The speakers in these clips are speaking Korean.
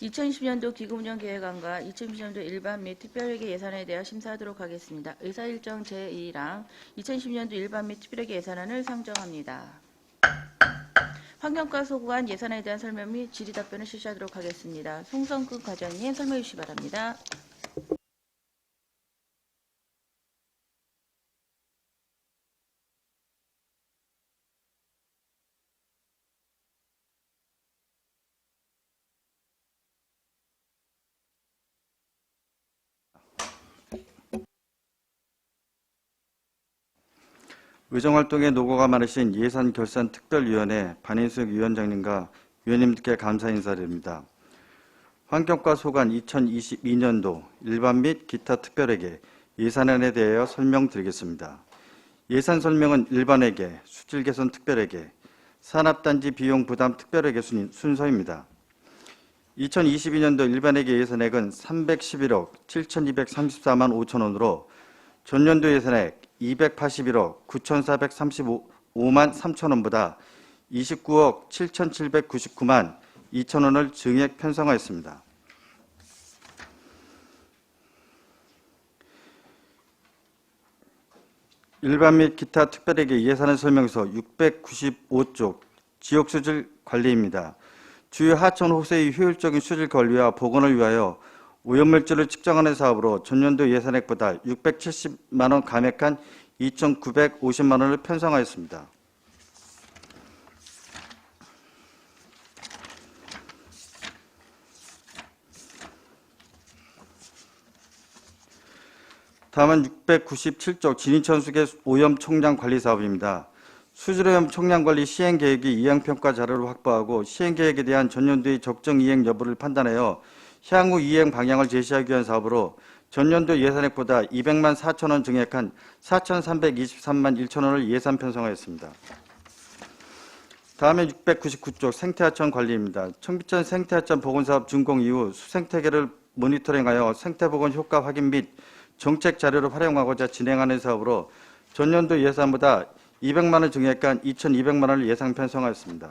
2020년도 기금운영계획안과 2020년도 일반 및 특별회계 예산에 대하여 심사하도록 하겠습니다. 의사일정 제2랑 2020년도 일반 및 특별회계 예산안을 상정합니다. 환경과 소관 예산에 대한 설명 및 질의답변을 실시하도록 하겠습니다. 송성근 과장님 설명해 주시기 바랍니다. 의정활동에 노고가 많으신 예산결산특별위원회 반인숙 위원장님과 위원님들께 감사 인사드립니다. 환경과 소관 2022년도 일반 및 기타 특별회계 예산안에 대하여 설명드리겠습니다. 예산 설명은 일반회계, 수질개선 특별회계, 산업단지 비용 부담 특별회계 순서입니다. 2022년도 일반회계 예산액은 311억 7,234만 5천원으로 전년도 예산액 281억 9,435만 3천원보다 29억 7,799만 2천원을 증액 편성하였습니다. 일반 및 기타 특별회계 예산안 설명서 695쪽 지역수질 관리입니다. 주요 하천 호수의 효율적인 수질 관리와 복원을 위하여 오염물질을 측정하는 사업으로 전년도 예산액보다 670만원 감액한 2,950만원을 편성하였습니다. 다음은 697쪽 진인천수계 오염 총량 관리 사업입니다. 수질오염 총량 관리 시행 계획의 이행평가 자료를 확보하고 시행 계획에 대한 전년도의 적정 이행 여부를 판단하여 향후 이행 방향을 제시하기 위한 사업으로 전년도 예산액보다 200만 4천원 증액한 4,323만 1천원을 예산 편성하였습니다. 다음에 699쪽 생태하천 관리입니다. 청비천 생태하천 보건사업 준공 이후 수생태계를 모니터링하여 생태보건 효과 확인 및 정책 자료를 활용하고자 진행하는 사업으로 전년도 예산보다 200만원 증액한 2,200만원을 예산 편성하였습니다.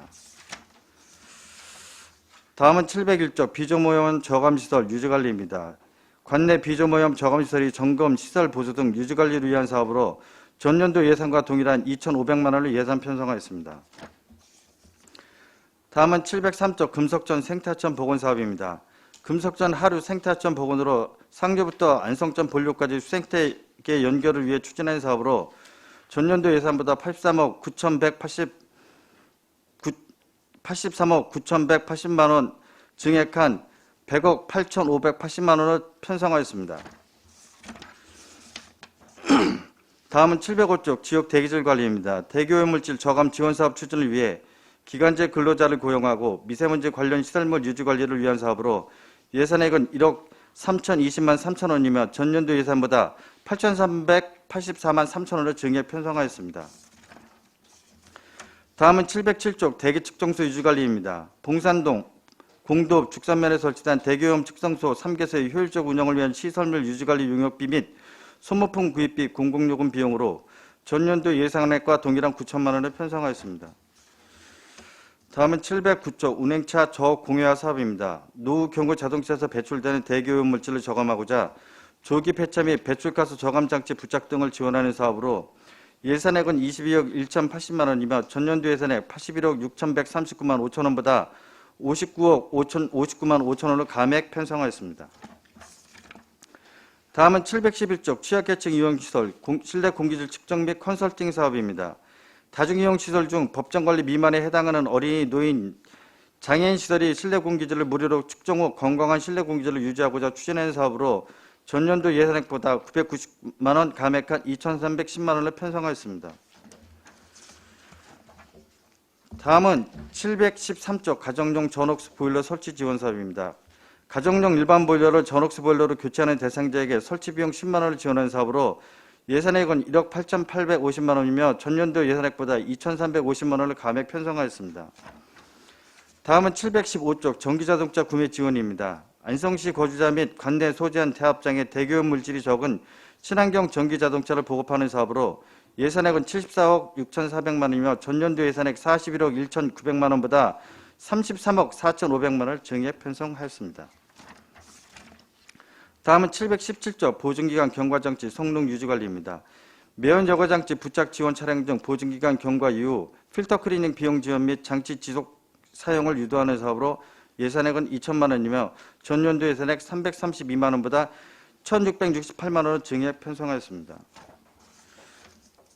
다음은 701쪽 비조모염 저감시설 유지관리입니다. 관내 비조모염 저감시설이 점검, 시설 보수 등 유지관리를 위한 사업으로 전년도 예산과 동일한 2,500만원을 예산 편성하였습니다. 다음은 703쪽 금속전 생태하천 복원 사업입니다. 금속전 하류 생태하천 복원으로 상류부터 안성전 본류까지 수생태계 연결을 위해 추진하는 사업으로 전년도 예산보다 83억 9,180만원 증액한 100억 8,580만원을 편성하였습니다. 다음은 705쪽 지역 대기질 관리입니다. 대기오염물질 저감 지원사업 추진을 위해 기간제 근로자를 고용하고 미세먼지 관련 시설물 유지 관리를 위한 사업으로 예산액은 1억 3,020만 3천원이며 전년도 예산보다 8,384만 3천원을 증액 편성하였습니다. 다음은 707쪽 대기측정소 유지관리입니다. 봉산동, 공도, 죽산면에 설치된 대기오염 측정소 3개소의 효율적 운영을 위한 시설물 유지관리 용역비 및 소모품 구입비 공공요금 비용으로 전년도 예산액과 동일한 9천만원을 편성하였습니다. 다음은 709쪽 운행차 저공해화 사업입니다. 노후 경구 자동차에서 배출되는 대기오염 물질을 저감하고자 조기 폐차 및 배출가스 저감 장치 부착 등을 지원하는 사업으로 예산액은 22억 1,080만원이며 전년도 예산액 81억 6,139만 5천원보다 59억 59만 5천원을 감액 편성하였습니다. 다음은 711쪽 취약계층 이용시설 실내 공기질 측정 및 컨설팅 사업입니다. 다중이용시설 중 법정관리 미만에 해당하는 어린이, 노인, 장애인 시설이 실내 공기질을 무료로 측정 후 건강한 실내 공기질을 유지하고자 추진하는 사업으로 전년도 예산액보다 990만원 감액한 2,310만원을 편성하였습니다. 다음은 713쪽 가정용 전옥수 보일러 설치 지원 사업입니다. 가정용 일반 보일러를 전옥수 보일러로 교체하는 대상자에게 설치 비용 10만원을 지원하는 사업으로 예산액은 1억 8,850만원이며 전년도 예산액보다 2,350만원을 감액 편성하였습니다. 다음은 715쪽 전기자동차 구매 지원입니다. 안성시 거주자 및 관내 소재한 대합장에 대기오염 물질이 적은 친환경 전기자동차를 보급하는 사업으로 예산액은 74억 6,400만원이며 전년도 예산액 41억 1,900만원보다 33억 4,500만 원을 증액 편성하였습니다. 다음은 717조 보증기간 경과장치 성능 유지관리입니다. 매연 여과장치 부착 지원 차량 등 보증기간 경과 이후 필터 클리닝 비용 지원 및 장치 지속 사용을 유도하는 사업으로 예산액은 2천만 원이며 전년도 예산액 332만 원보다 1,668만 원을 증액 편성하였습니다.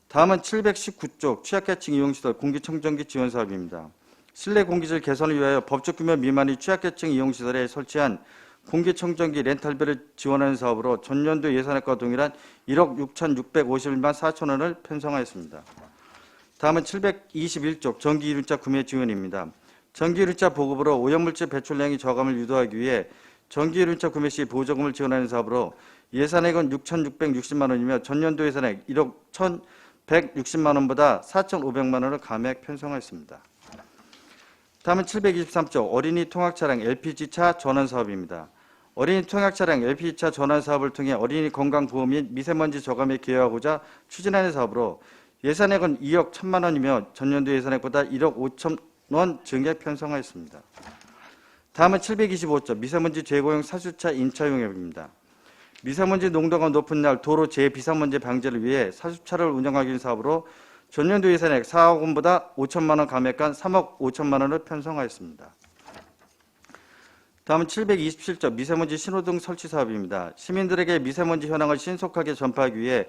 다음은 719조 취약계층 이용시설 공기청정기 지원 사업입니다. 실내 공기질 개선을 위하여 법적 규모 미만의 취약계층 이용시설에 설치한 공기청정기 렌탈비를 지원하는 사업으로 전년도 예산액과 동일한 1억 6,651만 4천 원을 편성하였습니다. 다음은 721조 전기이륜차 구매 지원입니다. 전기이륜차 보급으로 오염물질 배출량이 저감을 유도하기 위해 전기이륜차 구매 시 보조금을 지원하는 사업으로 예산액은 6,660만 원이며 전년도 예산액 1억 1,160만 원보다 4,500만 원을 감액 편성하였습니다. 다음은 723조 어린이 통학차량 LPG차 전환 사업입니다. 어린이 통학차량 LPG차 전환 사업을 통해 어린이 건강보호 및 미세먼지 저감에 기여하고자 추진하는 사업으로 예산액은 2억 1천만 원이며 전년도 예산액보다 1억 5천 원 증액 편성하였습니다. 다음은 725조 미세먼지 재고용 사주차 임차용역입니다. 미세먼지 농도가 높은 날 도로 재비상먼지 방지를 위해 사주차를 운영하기 위한 사업으로 전년도 예산액 4억 원보다 5천만 원 감액한 3억 5천만 원을 편성하였습니다. 다음은 727조 미세먼지 신호등 설치 사업입니다. 시민들에게 미세먼지 현황을 신속하게 전파하기 위해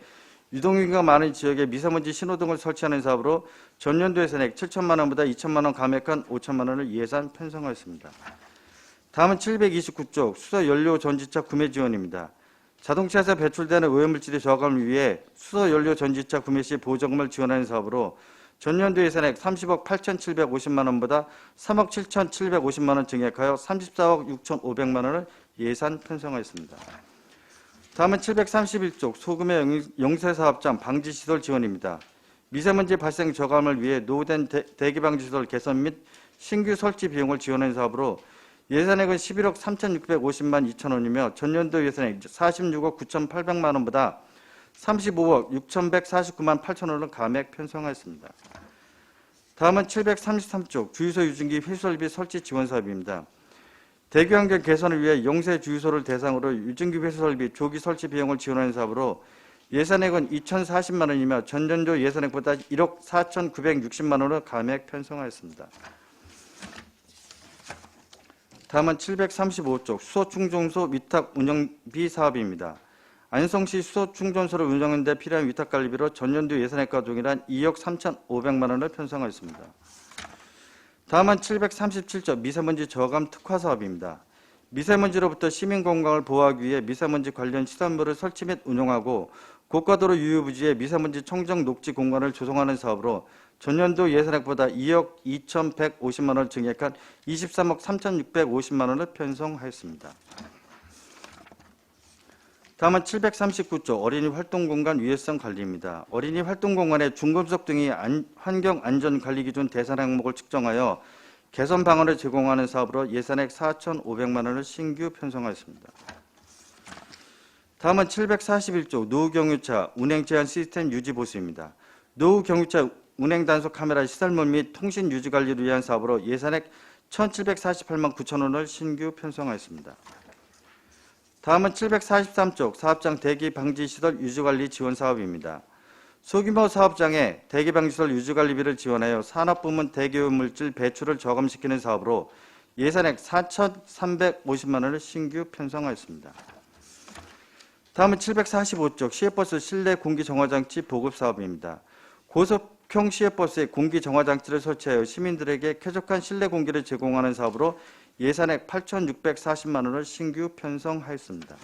유동인구가 많은 지역에 미세먼지 신호등을 설치하는 사업으로 전년도 예산액 7천만 원보다 2천만 원 감액한 5천만 원을 예산 편성하였습니다. 다음은 729조 수소연료 전지차 구매 지원입니다. 자동차에서 배출되는 오염물질의 저감을 위해 수소연료 전지차 구매 시 보조금을 지원하는 사업으로 전년도 예산액 30억 8,750만 원보다 3억 7,750만 원 증액하여 34억 6,500만 원을 예산 편성하였습니다. 다음은 731조 소규모 영세사업장 방지시설 지원입니다. 미세먼지 발생 저감을 위해 노후된 대기방지시설 개선 및 신규 설치 비용을 지원하는 사업으로 예산액은 11억 3,650만 2천 원이며 전년도 예산액 46억 9,800만 원보다 35억 6,149만 8천 원을 감액 편성하였습니다. 다음은 733조 주유소 유증기 회수설비 설치 지원 사업입니다. 대기환경 개선을 위해 영세 주유소를 대상으로 유증기 회수설비 조기 설치 비용을 지원하는 사업으로 예산액은 2,040만 원이며 전년도 예산액보다 1억 4,960만 원을 감액 편성하였습니다. 다음은 735조 수소충전소 위탁 운영비 사업입니다. 안성시 수소충전소를 운영하는 데 필요한 위탁관리비로 전년도 예산액과 동일한 2억 3,500만 원을 편성하였습니다. 다음은 737조 미세먼지 저감 특화 사업입니다. 미세먼지로부터 시민 건강을 보호하기 위해 미세먼지 관련 시설물을 설치 및 운영하고 고가도로 유유부지에 미세먼지 청정 녹지 공간을 조성하는 사업으로 전년도 예산액보다 2억 2,150만 원을 증액한 23억 3,650만 원을 편성하였습니다. 다음은 739조 어린이 활동공간 위해성 관리입니다. 어린이 활동공간의 중금속 등의 환경안전관리기준 대상 항목을 측정하여 개선 방안을 제공하는 사업으로 예산액 4,500만 원을 신규 편성하였습니다. 다음은 741조 노후경유차 운행제한 시스템 유지보수입니다. 노후경유차 운행단속 카메라 시설물 및 통신 유지관리를 위한 사업으로 예산액 1,748만 9천 원을 신규 편성하였습니다. 다음은 743조 사업장 대기방지시설 유지관리 지원 사업입니다. 소규모 사업장에 대기방지시설 유지관리비를 지원하여 산업부문 대기오염물질 배출을 저감시키는 사업으로 예산액 4,350만 원을 신규 편성하였습니다. 다음은 745조 시외버스 실내 공기정화장치 보급 사업입니다. 고속형 시외버스에 공기정화장치를 설치하여 시민들에게 쾌적한 실내 공기를 제공하는 사업으로 예산액 8,640만 원을 신규 편성하였습니다.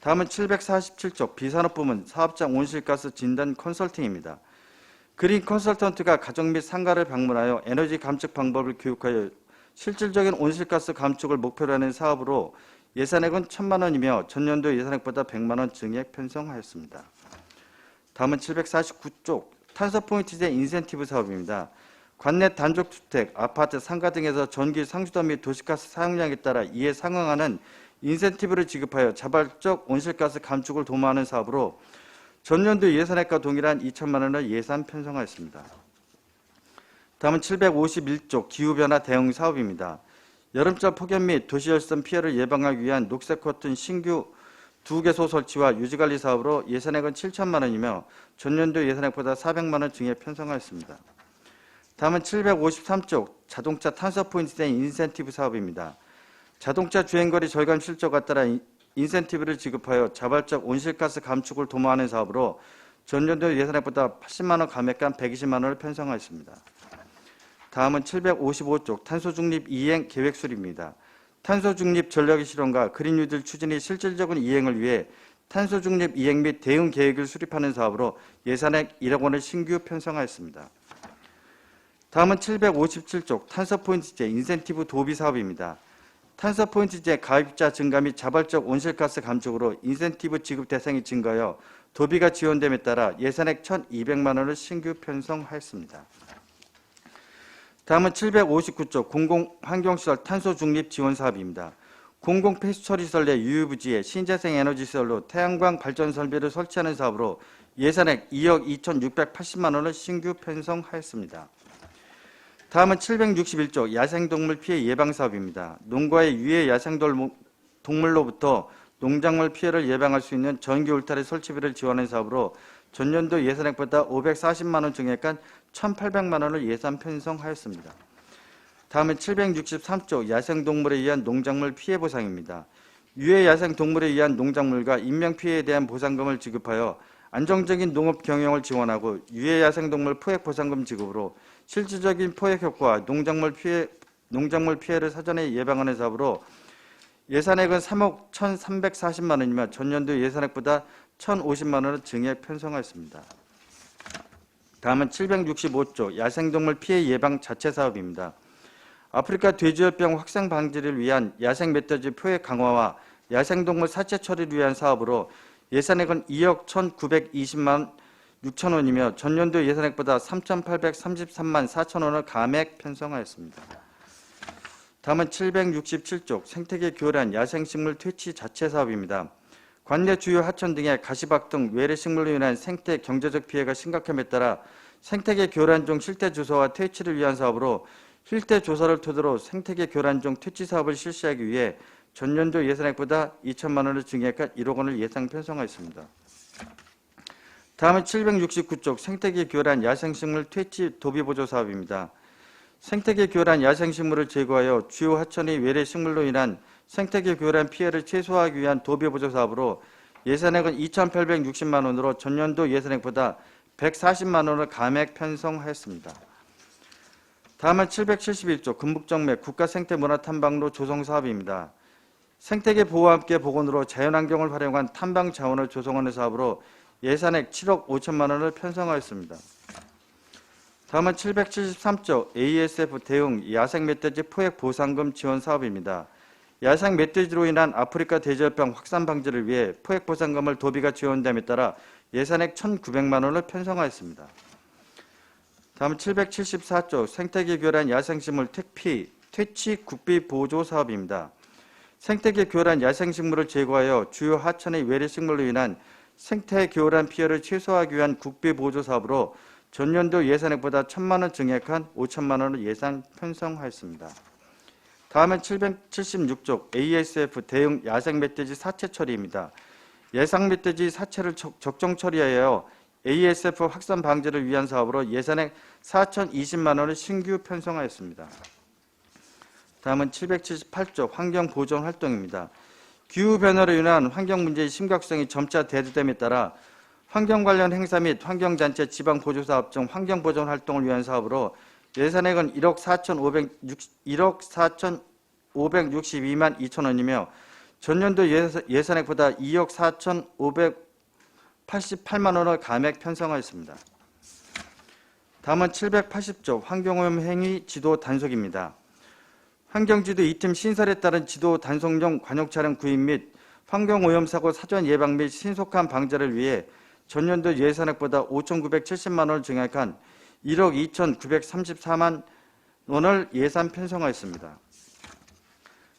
다음은 747조 비산업부문 사업장 온실가스 진단 컨설팅입니다. 그린 컨설턴트가 가정 및 상가를 방문하여 에너지 감축 방법을 교육하여 실질적인 온실가스 감축을 목표로 하는 사업으로 예산액은 1,000만 원이며 전년도 예산액보다 100만 원 증액 편성하였습니다. 다음은 749조 탄소포인트제 인센티브 사업입니다. 관내 단독주택, 아파트, 상가 등에서 전기 상수도 및 도시가스 사용량에 따라 이에 상응하는 인센티브를 지급하여 자발적 온실가스 감축을 도모하는 사업으로 전년도 예산액과 동일한 2천만 원을 예산 편성하였습니다. 다음은 751조 기후변화 대응 사업입니다. 여름철 폭염 및 도시열선 피해를 예방하기 위한 녹색 커튼 신규 2개소 설치와 유지관리 사업으로 예산액은 7천만 원이며 전년도 예산액보다 400만 원 증액 편성하였습니다. 다음은 753조 자동차 탄소 포인트제 인센티브 사업입니다. 자동차 주행거리 절감 실적에 따라 인센티브를 지급하여 자발적 온실가스 감축을 도모하는 사업으로 전년도 예산액보다 80만 원 감액한 120만 원을 편성하였습니다. 다음은 755조 탄소중립 이행 계획술입니다. 탄소중립 전략의 실현과 그린뉴딜 추진의 실질적인 이행을 위해 탄소중립 이행 및 대응 계획을 수립하는 사업으로 예산액 1억 원을 신규 편성하였습니다. 다음은 757조 탄소포인트제 인센티브 도비 사업입니다. 탄소포인트제 가입자 증가 및 자발적 온실가스 감축으로 인센티브 지급 대상이 증가하여 도비가 지원됨에 따라 예산액 1,200만 원을 신규 편성하였습니다. 다음은 759조 공공환경시설 탄소중립 지원 사업입니다. 공공폐수처리시설 내 유휴부지에 신재생 에너지시설로 태양광 발전 설비를 설치하는 사업으로 예산액 2억 2,680만 원을 신규 편성하였습니다. 다음은 761조 야생동물 피해 예방 사업입니다. 농가의 유해 야생동물로부터 농작물 피해를 예방할 수 있는 전기 울타리 설치비를 지원하는 사업으로 전년도 예산액보다 540만 원 증액한 1,800만 원을 예산 편성하였습니다. 다음은 763조 야생동물에 의한 농작물 피해 보상입니다. 유해 야생동물에 의한 농작물과 인명피해에 대한 보상금을 지급하여 안정적인 농업 경영을 지원하고 유해 야생동물 포획 보상금 지급으로 실질적인 포획 효과와 농작물 피해를 사전에 예방하는 사업으로 예산액은 3억 1,340만 원이며 전년도 예산액보다 1,050만 원을 증액 편성하였습니다. 다음은 765조 야생동물 피해 예방 자체 사업입니다. 아프리카 돼지열병 확산 방지를 위한 야생 멧돼지 포획 강화와 야생동물 사체 처리를 위한 사업으로 예산액은 2억 1,920만 6천 원이며 전년도 예산액보다 3,833만 4천 원을 감액 편성하였습니다. 다음은 767조 생태계 교란 야생식물 퇴치 자체 사업입니다. 관내 주요 하천 등의 가시박 등 외래식물로 인한 생태 경제적 피해가 심각함에 따라 생태계 교란종 실태 조사와 퇴치를 위한 사업으로 실태 조사를 토대로 생태계 교란종 퇴치 사업을 실시하기 위해 전년도 예산액보다 2천만 원을 증액한 1억 원을 예산 편성하였습니다. 다음은 769조 생태계 교란 야생식물 퇴치 도비보조 사업입니다. 생태계 교란 야생식물을 제거하여 주요 하천의 외래식물로 인한 생태계 교란 피해를 최소화하기 위한 도비보조 사업으로 예산액은 2,860만 원으로 전년도 예산액보다 140만 원을 감액 편성하였습니다. 다음은 771조 금북정맥 국가생태문화탐방로 조성 사업입니다. 생태계 보호와 함께 복원으로 자연환경을 활용한 탐방 자원을 조성하는 사업으로 예산액 7억 5천만 원을 편성하였습니다. 다음은 773조 ASF 대응 야생 멧돼지 포획 보상금 지원 사업입니다. 야생 멧돼지로 인한 아프리카 돼지열병 확산 방지를 위해 포획 보상금을 도비가 지원됨에 따라 예산액 1,900만 원을 편성하였습니다. 다음은 774조 생태계 교란 야생식물 퇴치 국비 보조 사업입니다. 생태계 교란 야생식물을 제거하여 주요 하천의 외래식물로 인한 생태 교란 피해를 최소화하기 위한 국비 보조 사업으로 전년도 예산액보다 1,000만 원 증액한 5천만 원을 예산 편성하였습니다. 다음은 776조 ASF 대응 야생 멧돼지 사체 처리입니다. 야생 멧돼지 사체를 적정 처리하여 ASF 확산 방지를 위한 사업으로 예산액 4,020만 원을 신규 편성하였습니다. 다음은 778조 환경보존 활동입니다. 기후변화로 인한 환경 문제의 심각성이 점차 대두됨에 따라 환경 관련 행사 및 환경단체 지방보조사업 중 환경보존 활동을 위한 사업으로 예산액은 1억 4,562만 2천 원이며 전년도 예산액보다 2억 4,588만 원을 감액 편성하였습니다. 다음은 780조 환경오염 행위 지도 단속입니다. 환경지도 2팀 신설에 따른 지도 단속용 관용 차량 구입 및 환경오염 사고 사전 예방 및 신속한 방제를 위해 전년도 예산액보다 5,970만 원을 증액한 1억 2,934만 원을 예산 편성하였습니다.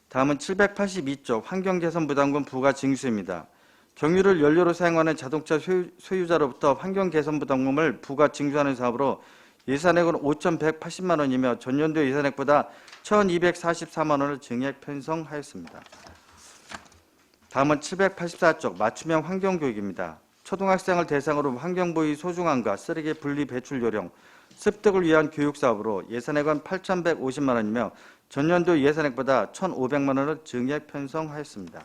다음은 782조 환경개선부담금 부과 징수입니다. 경유를 연료로 사용하는 자동차 소유자로부터 환경개선부담금을 부과 징수하는 사업으로 예산액은 5,180만 원이며 전년도 예산액보다 1,244만 원을 증액 편성하였습니다. 다음은 784쪽 맞춤형 환경교육입니다. 초등학생을 대상으로 환경부의 소중함과 쓰레기 분리 배출 요령, 습득을 위한 교육사업으로 예산액은 8,150만 원이며 전년도 예산액보다 1,500만 원을 증액 편성하였습니다.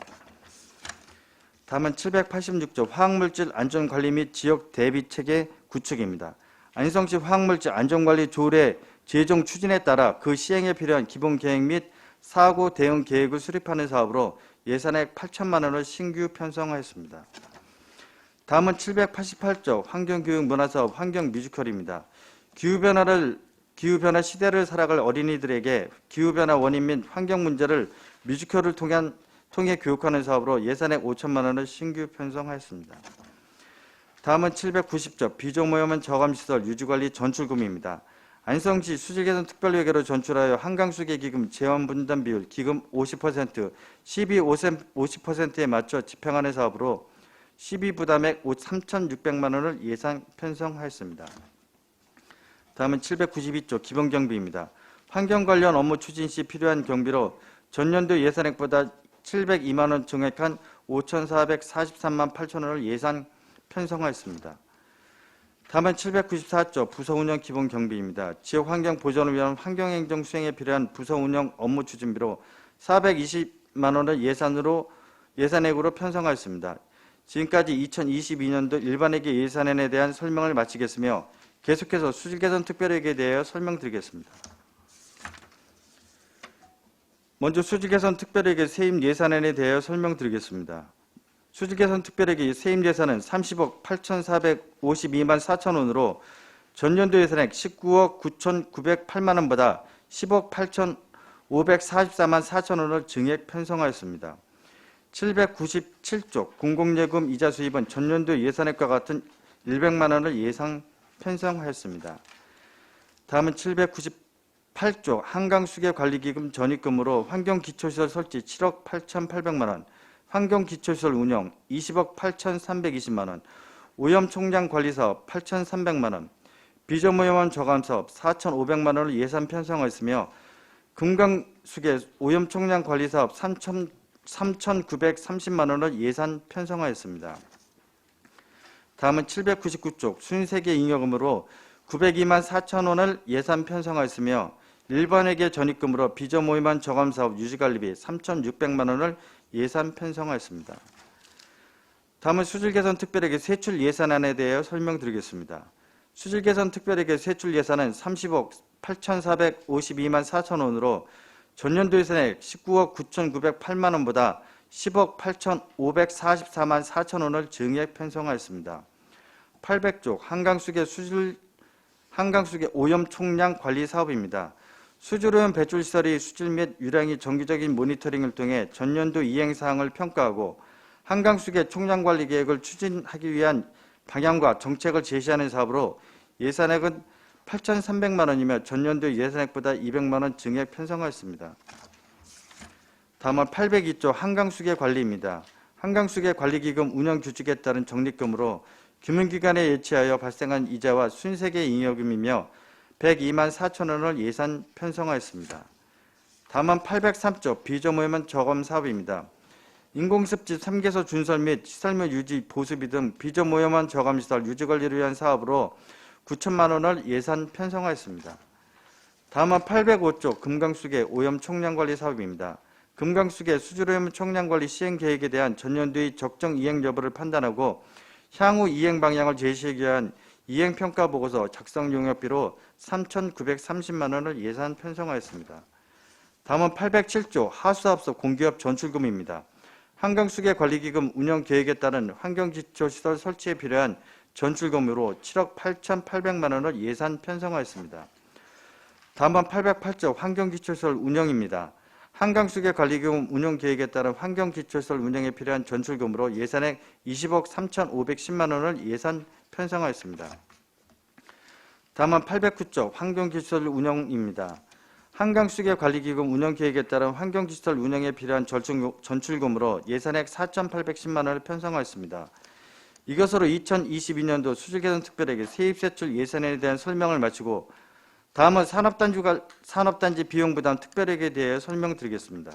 다음은 786조 화학물질 안전관리 및 지역 대비체계 구축입니다. 안성시 화학물질 안전관리 조례 제정 추진에 따라 그 시행에 필요한 기본 계획 및 사고 대응 계획을 수립하는 사업으로 예산액 8천만 원을 신규 편성하였습니다. 다음은 788조 환경교육 문화사업 환경뮤지컬입니다. 기후변화 시대를 살아갈 어린이들에게 기후변화 원인 및 환경 문제를 뮤지컬을 통해 교육하는 사업으로 예산액 5천만 원을 신규 편성하였습니다. 다음은 790조 비조모염원 저감시설 유지관리 전출금입니다. 안성시 수질개선 특별회계로 전출하여 한강수계 기금 재원분담 비율 기금 50%, 시비 50%에 맞춰 집행하는 사업으로 시비 부담액 3,600만 원을 예산 편성하였습니다. 다음은 792조 기본경비입니다. 환경 관련 업무 추진 시 필요한 경비로 전년도 예산액보다 702만 원 증액한 5,443만 8천 원을 예산 편성하였습니다. 다음은 794조 부서운영 기본경비입니다. 지역환경 보전을 위한 환경행정 수행에 필요한 부서운영 업무 추진비로 420만 원을 예산액으로 편성하였습니다. 지금까지 2022년도 일반회계 예산안에 대한 설명을 마치겠으며 계속해서 수질개선 특별회계에 대하여 설명드리겠습니다. 먼저 수질개선 특별회계 세임 예산안에 대하여 설명드리겠습니다. 수질개선 특별회계 세임 예산은 30억 8,452만 4천 원으로 전년도 예산액 19억 9,908만 원보다 10억 8,544만 4천 원을 증액 편성하였습니다. 797조 공공예금 이자 수입은 전년도 예산액과 같은 100만 원을 예상 편성하였습니다. 다음은 798조 한강수계관리기금 전입금으로 환경기초시설 설치 7억 8,800만 원, 환경기초시설 운영 20억 8,320만 원, 오염총량관리사업 8,300만 원, 비저모염원 저감사업 4,500만 원을 예산 편성하였으며 금강수계 오염총량관리사업 3,930만 원을 예산 편성하였습니다. 다음은 799쪽 순세계 잉여금으로 902만 4천 원을 예산 편성하였으며 일반회계 전입금으로 비저모임한 저감사업 유지관리비 3,600만 원을 예산 편성하였습니다. 다음은 수질개선 특별회계 세출 예산안에 대해 설명드리겠습니다. 수질개선 특별회계 세출 예산은 30억 8,452만 4천 원으로 전년도 예산액 19억 9,908만 원보다 10억 8,544만 4천 원을 증액 편성하였습니다. 800조 한강수계 오염 총량 관리 사업입니다. 수질오염 배출시설의 수질 및 유량의 정기적인 모니터링을 통해 전년도 이행사항을 평가하고 한강수계 총량관리 계획을 추진하기 위한 방향과 정책을 제시하는 사업으로 예산액은 8,300만 원이며 전년도 예산액보다 200만 원 증액 편성하였습니다. 다음은 802조 한강수계 관리입니다. 한강수계 관리기금 운영규칙에 따른 적립금으로 금융기관에 예치하여 발생한 이자와 순세계 잉여금이며 102만 4천 원을 예산 편성하였습니다. 다음은 803조 비저모염원 저감 사업입니다. 인공습지 3개소 준설 및 시설물 유지 보수비 등 비저모염원 저감시설 유지관리를 위한 사업으로 9천만 원을 예산 편성하였습니다. 다음은 805조 금강수계 오염 총량관리 사업입니다. 금강수계 수질오염 총량관리 시행계획에 대한 전년도의 적정 이행 여부를 판단하고 향후 이행 방향을 제시하기 위한 이행평가보고서 작성 용역비로 3,930만 원을 예산 편성하였습니다. 다음은 807조 하수사업소 공기업 전출금입니다. 한강수계관리기금 운영계획에 따른 환경기초시설 설치에 필요한 전출금으로 7억 8,800만 원을 예산 편성하였습니다. 다음은 808조 환경기초시설 운영입니다. 한강수계관리기금 운영계획에 따른 환경기초시설 운영에 필요한 전출금으로 예산액 20억 3,510만 원을 예산 편성하였습니다. 다음은 809조 환경기초시설 운영입니다. 한강수계관리기금 운영계획에 따른 환경기초시설 운영에 필요한 전출금으로 예산액 4,810만 원을 편성하였습니다. 이것으로 2022년도 수주개선 특별회계 세입세출 예산에 대한 설명을 마치고 다음은 산업단지 비용부담 특별회계에 대해 설명드리겠습니다.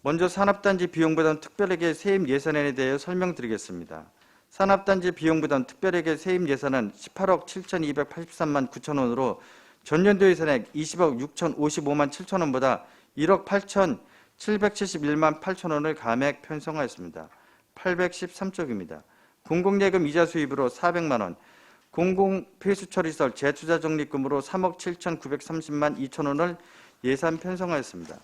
먼저 산업단지 비용부담 특별회계 세입 예산에 대해 설명드리겠습니다. 산업단지 비용부담 특별회계 세입 예산은 18억 7,283만 9천 원으로 전년도 예산액 20억 6,055만 7천 원보다 1억 8,771만 8천 원을 감액 편성하였습니다. 813쪽입니다. 공공예금 이자 수입으로 400만 원, 공공폐수처리설 재투자 적립금으로 3억 7,930만 2천 원을 예산 편성하였습니다.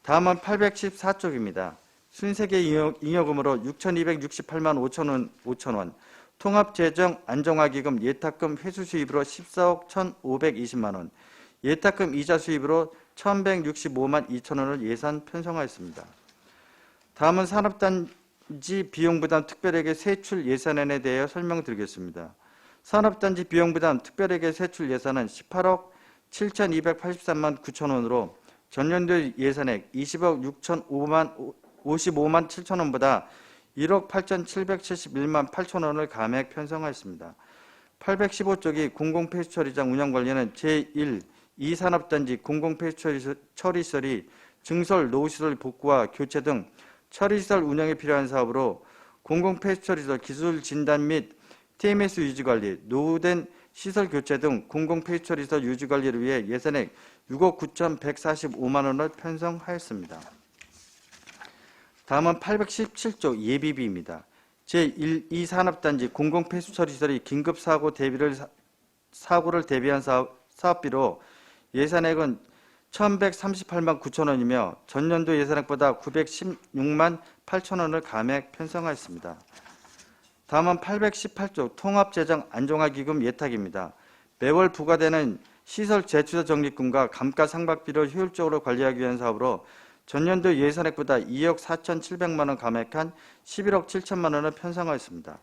다음은 814쪽입니다. 순세계 잉여금으로 6,268만 5천 원, 통합재정 안정화기금 예탁금 회수 수입으로 14억 1,520만 원, 예탁금 이자 수입으로 1,165만 2천 원을 예산 편성하였습니다. 다음은 산업단지 비용부담 특별회계 세출 예산안에 대해 설명드리겠습니다. 산업단지 비용부담 특별회계 세출 예산은 18억 7,283만 9천 원으로 전년도 예산액 20억 6,055만 7천 원보다 1억 8,771만 8천 원을 감액 편성하였습니다. 815쪽이 공공폐수처리장 운영관리는 제1, 2산업단지 공공폐수처리설이 증설, 노후시설 복구와 교체 등 처리시설 운영에 필요한 사업으로 공공폐수처리설 기술 진단 및 TMS 유지관리, 노후된 시설 교체 등 공공폐수처리설 유지관리를 위해 예산액 6억 9,145만 원을 편성하였습니다. 다음은 817조 예비비입니다. 제1, 2산업단지 공공폐수처리설이 긴급사고를 대비한 사업비로 예산액은 1,138만 9천 원이며 전년도 예산액보다 916만 8천 원을 감액 편성하였습니다. 다음은 818조 통합재정 안정화기금 예탁입니다. 매월 부과되는 시설 재투자 적립금과 감가상각비를 효율적으로 관리하기 위한 사업으로 전년도 예산액보다 2억 4,700만 원 감액한 11억 7천만 원을 편성하였습니다.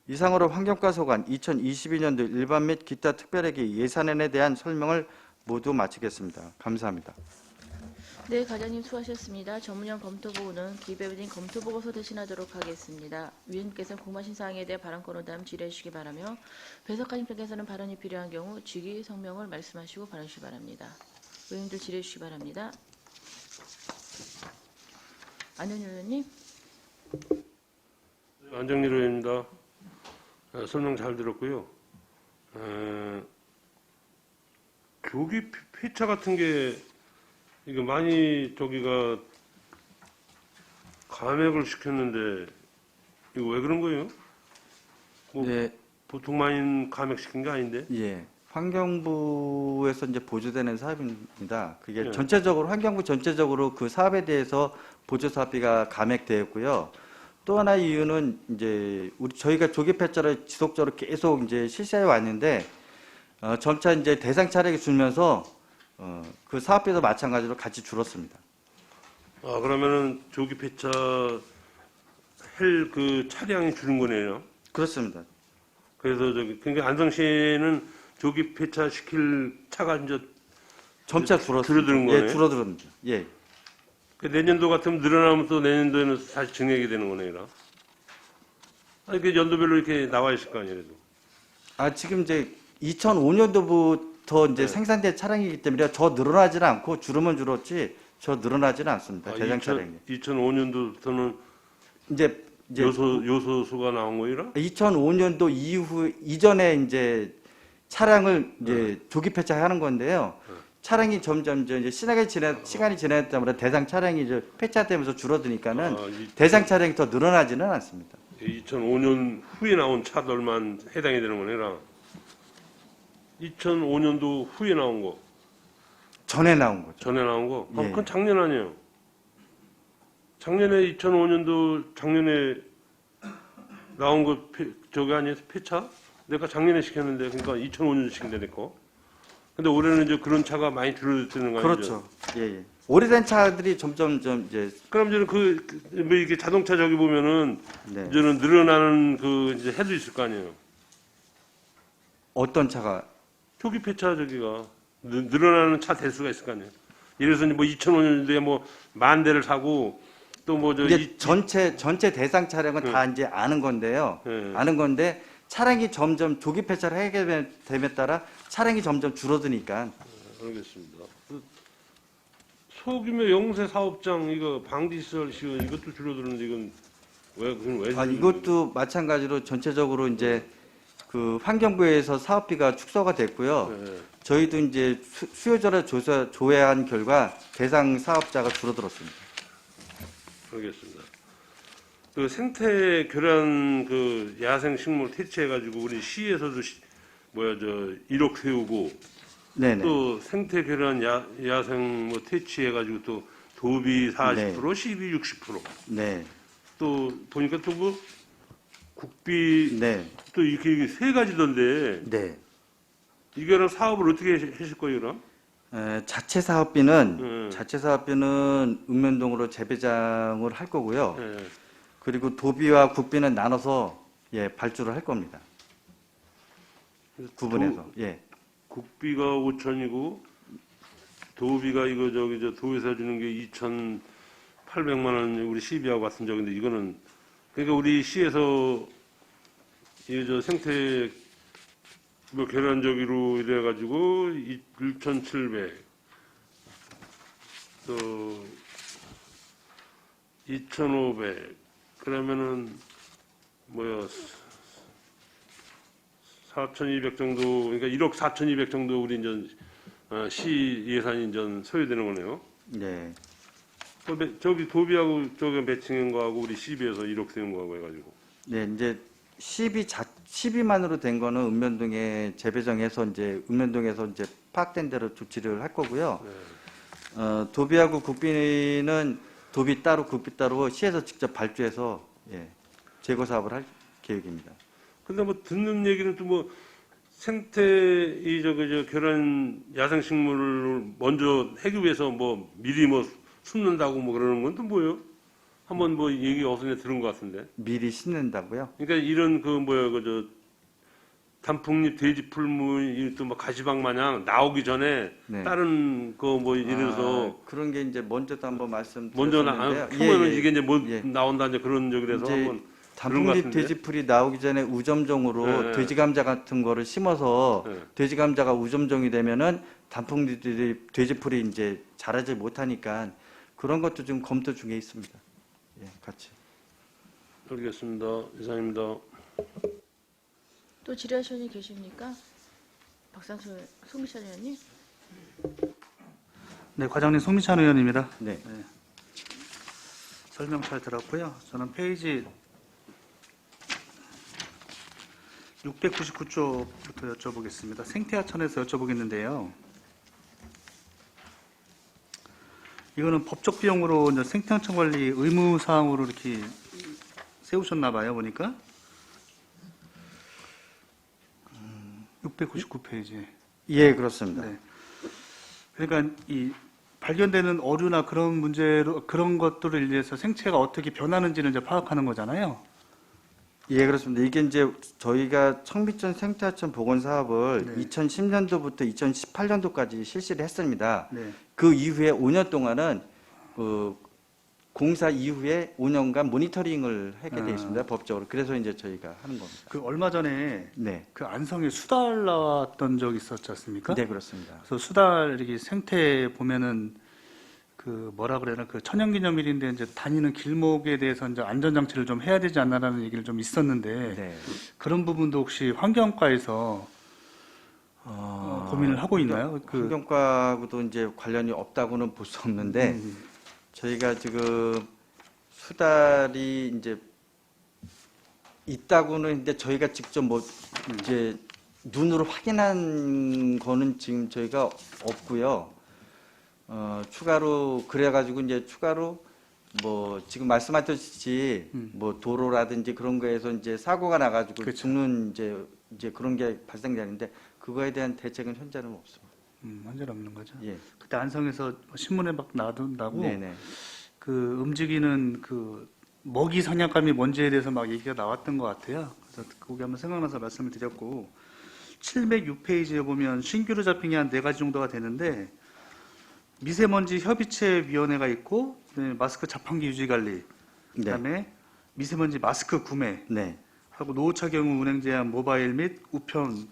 이상으로 환경과 소관 2022년도 일반 및 기타 특별회계 예산안에 대한 설명을 모두 마치겠습니다. 감사합니다. 네, 과장님 수고하셨습니다. 전문위원 검토보고는 기재부인 검토보고서 대신하도록 하겠습니다. 위원님께서는 궁금하신 사항에 대해 발언권을 다음 질의해 주시기 바라며 배석하신 편에서는 발언이 필요한 경우 직위 성명을 말씀하시고 발언 주시기 바랍니다. 의원님들 질의해 주시기 바랍니다. 안현일 의원님. 안정일 의원입니다. 설명 잘 들었고요. 조기 폐차 같은 게 이거 많이 저기가 감액을 시켰는데 이거 왜 그런 거예요? 뭐 네, 보통 많이 감액시킨 게 아닌데? 예. 환경부에서 이제 보조되는 사업입니다. 그게 네. 전체적으로 환경부 전체적으로 그 사업에 대해서 보조 사업비가 감액되었고요. 또 하나의 이유는 이제 저희가 조기 폐차를 지속적으로 계속 이제 실시해 왔는데 점차 이제 대상 차량이 줄면서 그 사업비도 마찬가지로 같이 줄었습니다. 아 그러면은 조기 폐차 할 그 차량이 줄은 거네요. 그렇습니다. 그래서 저기 그러니까 안성시에는 조기 폐차 시킬 차가 이제 점차 줄었습니다. 줄어드는 거네. 예, 줄어듭니다. 예. 그 내년도 같으면 늘어나면 또 내년도에는 다시 증액이 되는 거네요. 아니 그 연도별로 이렇게 나와 있을 거 아니에요. 그래도. 아 지금 이제 2005년도부터 이제 네. 생산된 차량이기 때문에 저 늘어나지는 않고 줄으면 줄었지 저 늘어나지는 않습니다. 대장 차량이. 2005년도부터는 이제 요소수가 나온 거이라? 2005년도 이전에 이제 차량을 이제 조기 폐차하는 건데요. 차량이 점점 이제 시간이 지날 때마다 대상 차량이 이제 폐차되면서 줄어드니까는 대상 차량이 더 늘어나지는 않습니다. 2005년 후에 나온 차들만 해당이 되는 거네라. 2005년도 후에 나온 거, 전에 나온 거죠. 전에 나온 거. 예. 그건 작년 아니에요. 작년에 2005년도 작년에 나온 거 저기 아니에요? 폐차? 내가 작년에 시켰는데 그러니까 2005년도 시킨다 내 거. 근데 올해는 이제 그런 차가 많이 줄어드는 거 아니죠? 그렇죠. 예, 예. 오래된 차들이 점점 이제 그럼 이제는 뭐 이게 자동차 저기 보면은 네. 이제는 늘어나는 그 이제 해도 있을 거 아니에요. 어떤 차가 초기 폐차 저기가 늘어나는 차 대수가 있을 거 아니에요. 예를 들어서 뭐 2005년도에 뭐 10,000대를 사고 또 뭐저 이제 전체 대상 차량은 다 이제 아는 건데요. 아는 건데 차량이 점점 조기 폐차를 하게 됨에 따라 차량이 점점 줄어드니까. 알겠습니다. 소규모 영세 사업장 이거 방지시설 시설 이것도 줄어드는데 이건 왜 아, 이것도 마찬가지로 전체적으로 이제 그 환경부에서 사업비가 축소가 됐고요. 네. 저희도 이제 수요자를 조회한 결과 대상 사업자가 줄어들었습니다. 알겠습니다. 그 생태 교란 그 야생 식물 퇴치해가지고 우리 시에서도 저 1억 세우고 네네. 또 생태 교란 야생 뭐 퇴치해가지고 또 도비 40%, 네. 시비 60%. 네. 또 보니까 또 뭐 국비 네. 또 이렇게 세 가지던데 네. 이거랑 사업을 어떻게 하실 거예요, 그럼? 자체 사업비는 읍면동으로 재배장을 할 거고요. 예. 그리고 도비와 국비는 나눠서 발주를 할 겁니다. 구분해서. 예. 국비가 5천이고 도비가 이거 저 도에서 주는 게 2,800만 원 우리 시비하고 같은 적인데 이거는 그러니까 우리 시에서 이 저 생태 뭐 계란저기로 이래 가지고 1,700 또 2,500 그러면은 뭐야 4,200 정도 그러니까 1억 4,200 정도 우리 이제 시 예산이 이제 소요되는 거네요. 네. 저기 도비하고 저기 매칭한 거하고 우리 시비에서 1억 세운 거하고 해가지고. 네, 이제 12만으로 된 거는 읍면동에 재배정해서 이제 읍면동에서 이제 파악된 대로 조치를 할 거고요. 네. 도비하고 국비는 도비 따로 국비 따로 시에서 직접 발주해서 제거 사업을 할 계획입니다. 근데 뭐 듣는 얘기는 또 뭐 생태 저 교란 야생 식물을 먼저 하기 위해서 뭐 미리 뭐 숨는다고 뭐 그러는 건 또 뭐예요? 한번 뭐 얘기 어선에 들은 것 같은데. 미리 심는다고요? 그러니까 이런 그 뭐야 단풍잎 돼지풀무 또뭐 가지방 마냥 나오기 전에 네. 다른 거 뭐 이래서 그런 게 이제 먼저도 한번 먼저 말씀드렸는데요. 크면은 이게 이제 뭐 예. 나온다 이제 그런 적이라서 이제 한번 단풍잎 같은데? 돼지풀이 나오기 전에 우점종으로 네. 돼지 감자 같은 거를 심어서 네. 돼지 감자가 우점종이 되면은 단풍잎들이 돼지풀이 이제 자라지 못하니까 그런 것도 좀 검토 중에 있습니다. 예, 같이. 알겠습니다. 이상입니다. 또 질의하시는 분 계십니까? 송미찬 의원님. 네, 과장님 송미찬 의원입니다. 네. 설명 잘 들었고요. 저는 페이지 699쪽부터 여쭤보겠습니다. 생태하천에서 여쭤보겠는데요. 이거는 법적 비용으로 이제 생태하천 관리 의무 사항으로 이렇게 세우셨나 봐요, 보니까. 699페이지. 예, 그렇습니다. 네. 그러니까 이 발견되는 어류나 그런 문제로 그런 것들을 인해서 생체가 어떻게 변하는지를 이제 파악하는 거잖아요. 예, 그렇습니다. 이게 이제 저희가 청비천 생태하천 복원 사업을 네. 2010년도부터 2018년도까지 실시를 했습니다. 네. 그 이후에 5년 동안은 그 공사 이후에 5년간 모니터링을 하게 되어 있습니다. 법적으로. 그래서 이제 저희가 하는 겁니다. 그 얼마 전에 네. 그 안성에 수달 나왔던 적 있었지 않습니까? 네, 그렇습니다. 그래서 수달 이렇게 생태 보면은 그 뭐라 그래야 되나 그 천연기념일인데 이제 다니는 길목에 대해서 이제 안전장치를 좀 해야 되지 않나라는 얘기를 좀 있었는데 네. 그런 부분도 혹시 환경과에서 고민을 하고 있나요? 환경과하고도 이제 관련이 없다고는 볼 수 없는데 저희가 지금 수달이 이제 있다고는 이제 저희가 직접 뭐 이제 눈으로 확인한 거는 지금 저희가 없고요. 추가로 그래가지고 이제 추가로 뭐 지금 말씀하셨듯이 뭐 도로라든지 그런 거에서 이제 사고가 나가지고 그렇죠. 죽는 이제 그런 게 발생되는데 그거에 대한 대책은 현재는 없습니다. 완전 없는 거죠. 예. 그때 안성에서 신문에 막 나온다고 네네. 그 움직이는 그 먹이 사냥감이 뭔지에 대해서 막 얘기가 나왔던 것 같아요. 그래서 그게 한번 생각나서 말씀을 드렸고 706페이지에 보면 신규로 잡힌 게 한 4가지 정도가 되는데 미세먼지 협의체 위원회가 있고 그다음에 마스크 자판기 유지 관리, 네. 그다음에 미세먼지 마스크 구매 네. 하고 노후차 경우 운행 제한 모바일 및 우편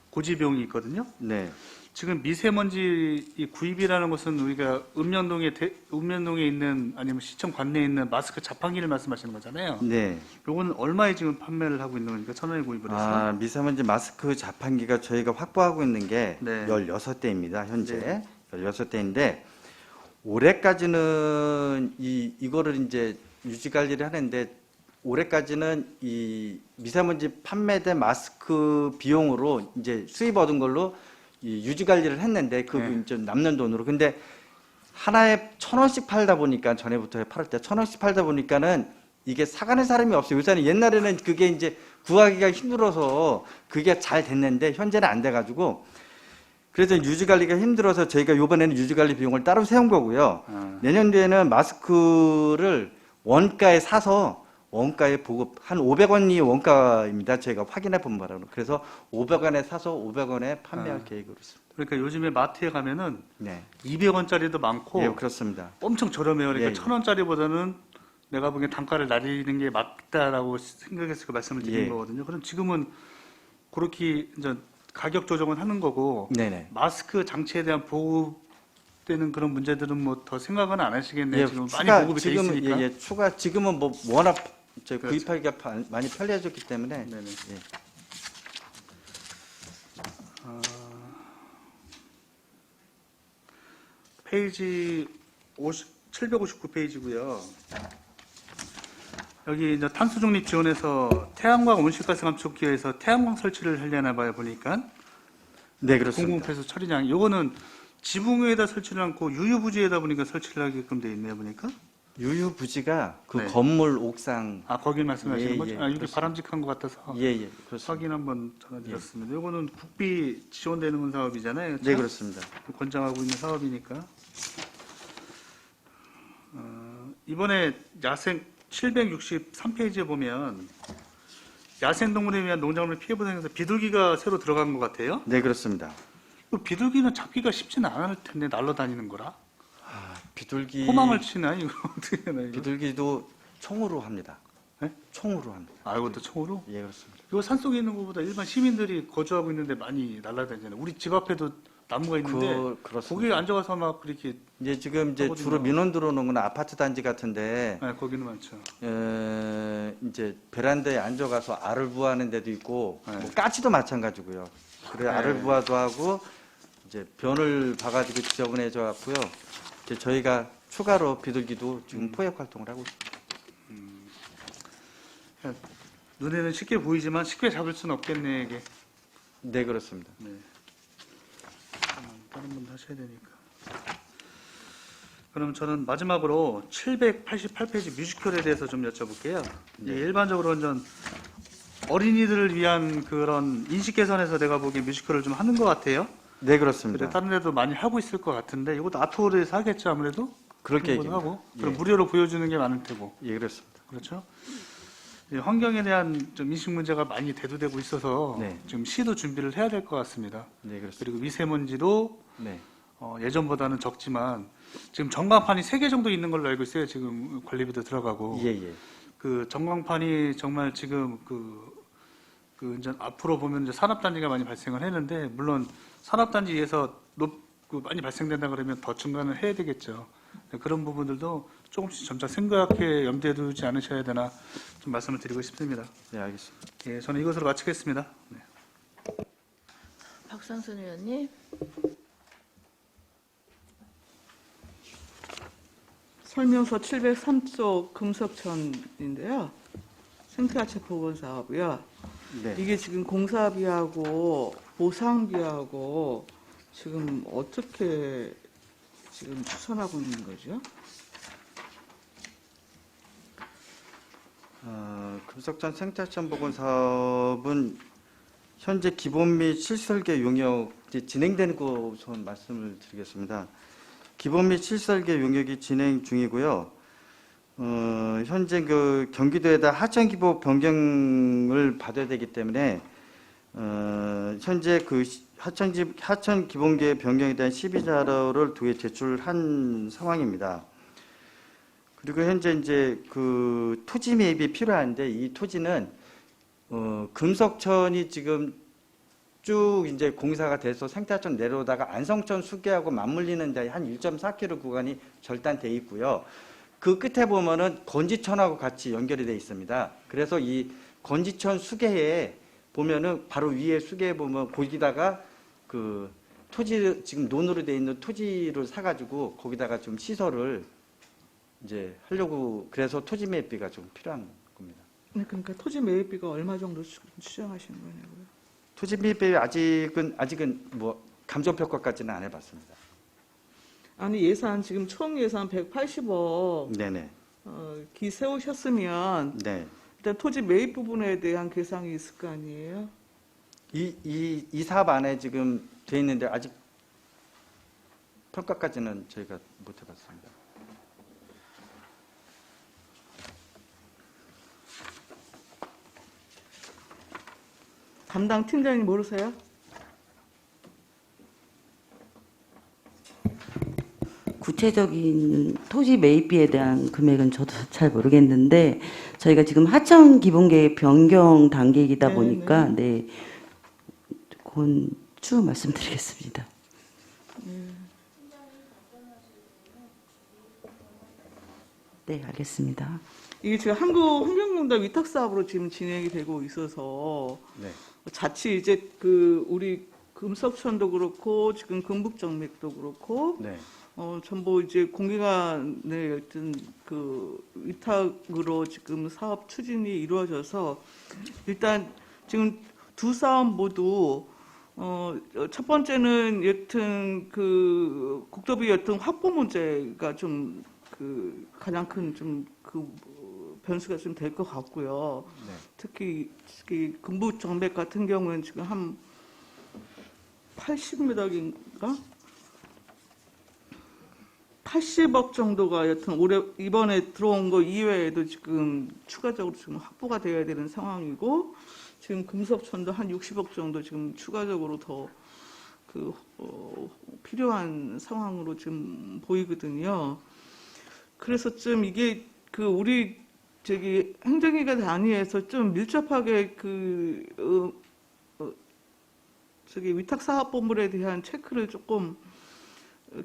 고지 비용이 있거든요. 네. 지금 미세먼지 이 구입이라는 것은 우리가 읍면동에 있는 아니면 시청 관내에 있는 마스크 자판기를 말씀하시는 거잖아요. 네. 요거는 얼마에 지금 판매를 하고 있는 거니까 1,000원에 구입을 했어요. 아, 미세먼지 마스크 자판기가 저희가 확보하고 있는 게 네. 16대입니다. 현재. 네. 16대인데 올해까지는 이거를 이제 유지 관리를 하는데 올해까지는 이 미세먼지 판매된 마스크 비용으로 이제 수입 얻은 걸로 이 유지 관리를 했는데 그 네. 이제 남는 돈으로 근데 하나에 1,000원씩 팔다 보니까 전에부터 팔을 때 1,000원씩 팔다 보니까는 이게 사가는 사람이 없어요. 요새는 옛날에는 그게 이제 구하기가 힘들어서 그게 잘 됐는데 현재는 안 돼가지고 그래서 유지 관리가 힘들어서 저희가 이번에는 유지 관리 비용을 따로 세운 거고요. 내년도에는 마스크를 원가에 사서 원가에 보급 한 500원이 원가입니다. 저희가 확인해 본 바로 그래서 500원에 사서 500원에 판매할 계획으로 있습니다. 그러니까 요즘에 마트에 가면은 네, 200원짜리도 많고 예, 그렇습니다. 엄청 저렴해요. 그러니까 예, 예. 1,000원짜리보다는 내가 보기엔 단가를 낮추는 게 맞다라고 생각해서 그 말씀을 드린 예. 거거든요. 그럼 지금은 그렇게 이제 가격 조정은 하는 거고 네네. 마스크 장치에 대한 보급되는 그런 문제들은 뭐 더 생각은 안 하시겠네요. 예, 지금 추가, 많이 보급이 돼 지금 있으니까. 예, 예, 추가 지금은 뭐 워낙 저 그렇죠. 구입하기가 많이 편리해졌기 때문에 네네. 예. 페이지 759페이지고요. 여기 이제 탄소 중립 지원에서 태양광 온실가스 감축기에서 태양광 설치를 하려나 봐요 보니까. 네, 그렇습니다. 공공폐수 처리장. 요거는 지붕 위에다 설치를 않고 유유부지에다 보니까 설치를 하게끔 돼 있네요 보니까. 유유부지가 그 네. 건물 옥상 아 거기 말씀하시는 예, 거죠? 예, 아 여기 그렇습니다. 바람직한 것 같아서 예, 예, 그렇습니다. 확인 한번 전해드렸습니다. 요거는 국비 지원되는 사업이잖아요. 네, 그렇습니다. 권장하고 있는 사업이니까. 이번에 야생 763페이지에 보면 야생동물에 위한 농작물 피해 보상에서 비둘기가 새로 들어간 것 같아요. 네, 그렇습니다. 이 비둘기는 잡기가 쉽지는 않을 텐데 날아다니는 거라. 아, 비둘기 호망을 치나 이거 어떻게 하나 이거? 비둘기도 총으로 합니다. 네? 총으로 합니다. 아 이것도 총으로? 예, 그렇습니다. 이거 산속에 있는 것보다 일반 시민들이 거주하고 있는데 많이 날아다니잖아요. 우리 집 앞에도 나무가 있는데 그렇습니다. 거기에 앉아가서 막 그렇게 이제 지금 이제 하거든요. 주로 민원 들어오는 건 아파트 단지 같은데 네, 거기는 많죠. 이제 베란다에 앉아가서 알을 부화하는 데도 있고 네. 뭐 까치도 마찬가지고요. 그래 네. 알을 부화도 하고 이제 변을 봐가지고 지저분해져 갖고요. 이제 저희가 추가로 비둘기도 지금 포획 활동을 하고 있습니다. 눈에는 쉽게 보이지만 쉽게 잡을 수는 없겠네 이게. 네, 그렇습니다. 네. 다른 분도 하셔야 되니까. 그럼 저는 마지막으로 788페이지 뮤지컬에 대해서 좀 여쭤볼게요. 이제 네. 일반적으로 는 어린이들을 위한 그런 인식 개선에서 내가 보기에 뮤지컬을 좀 하는 것 같아요. 네, 그렇습니다. 그래, 다른 데도 많이 하고 있을 것 같은데 이것도 아트홀에서 하겠죠 아무래도. 그렇게 그런 거 하고 그럼 예. 무료로 보여주는 게 많을 테고. 예, 그렇습니다. 그렇죠. 이 환경에 대한 좀 인식 문제가 많이 대두되고 있어서 네. 지금 시도 준비를 해야 될 것 같습니다. 네, 그렇습니다. 그리고 미세먼지도 네. 예전보다는 적지만 지금 전광판이 3개 정도 있는 걸로 알고 있어요. 지금 관리비도 들어가고 예, 예. 그 전광판이 정말 지금 이제 앞으로 보면 이제 산업단지가 많이 발생을 했는데 물론 산업단지에서 많이 발생된다 그러면 더 증가는 해야 되겠죠. 그런 부분들도 조금씩 점차 생각해 염두에 두지 않으셔야 되나 좀 말씀을 드리고 싶습니다. 네, 알겠습니다. 예, 저는 이것으로 마치겠습니다. 네. 박상순 의원님. 설명서 703쪽 금속천인데요. 생태하체 복원 사업이요. 네. 이게 지금 공사비하고 보상비하고 지금 어떻게 지금 추천하고 있는 거죠? 금속전 생태하천 복원 사업은 현재 기본 및 실설계 용역 이제 진행되는 거 우선 말씀을 드리겠습니다. 기본 및 실설계 용역이 진행 중이고요. 현재 그 경기도에다 하천 기보 변경을 받아야 되기 때문에 현재 그 하천 기본계 변경에 대한 시비 자료를 두 개 제출한 상황입니다. 그리고 현재 이제 그 토지 매입이 필요한데 이 토지는 금속천이 지금 쭉 이제 공사가 돼서 생태하천 내려오다가 안성천 수계하고 맞물리는 데 한 1.4km 구간이 절단돼 있고요. 그 끝에 보면은 건지천하고 같이 연결이 돼 있습니다. 그래서 이 건지천 수계에 보면은 바로 위에 수계에 보면 거기다가 그 토지 지금 논으로 돼 있는 토지를 사가지고 거기다가 좀 시설을 이제 하려고 그래서 토지 매입비가 좀 필요한 겁니다. 네, 그러니까 토지 매입비가 얼마 정도 추정하시는 거냐고요? 토지 매입비 아직은 뭐 감정평가까지는 안 해봤습니다. 아니 예산 지금 총 예산 180억 네네. 기 세우셨으면 네. 일단 토지 매입 부분에 대한 계상이 있을 거 아니에요? 이 사업 안에 지금 돼 있는데 아직 평가까지는 저희가 못 해봤습니다. 담당 팀장님 모르세요? 구체적인 토지 매입비에 대한 금액은 저도 잘 모르겠는데 저희가 지금 하천 기본계획 변경 단계이다 네, 보니까 네, 그건 추후 말씀드리겠습니다. 네, 알겠습니다. 이게 지금 한국환경공단 위탁 사업으로 지금 진행이 되고 있어서 네. 자칫 이제 그 우리 금속천도 그렇고 지금 금북정맥도 그렇고 네. 전부 이제 공기관의 어떤 그 위탁으로 지금 사업 추진이 이루어져서 일단 지금 두 사업 모두 첫 번째는 여튼 그 국도비 여튼 확보 문제가 좀 그 가장 큰 좀 그 변수가 좀 될 것 같고요. 네. 특히 금북 정맥 같은 경우는 지금 한 80m인가? 80억 정도가 여튼 올해 이번에 들어온 거 이외에도 지금 추가적으로 지금 확보가 되어야 되는 상황이고 지금 금속천도 한 60억 정도 지금 추가적으로 더 그 필요한 상황으로 지금 보이거든요. 그래서 좀 이게 그 우리 저기 행정기관 단위에서 좀 밀접하게 그 저기 위탁사업본부에 대한 체크를 조금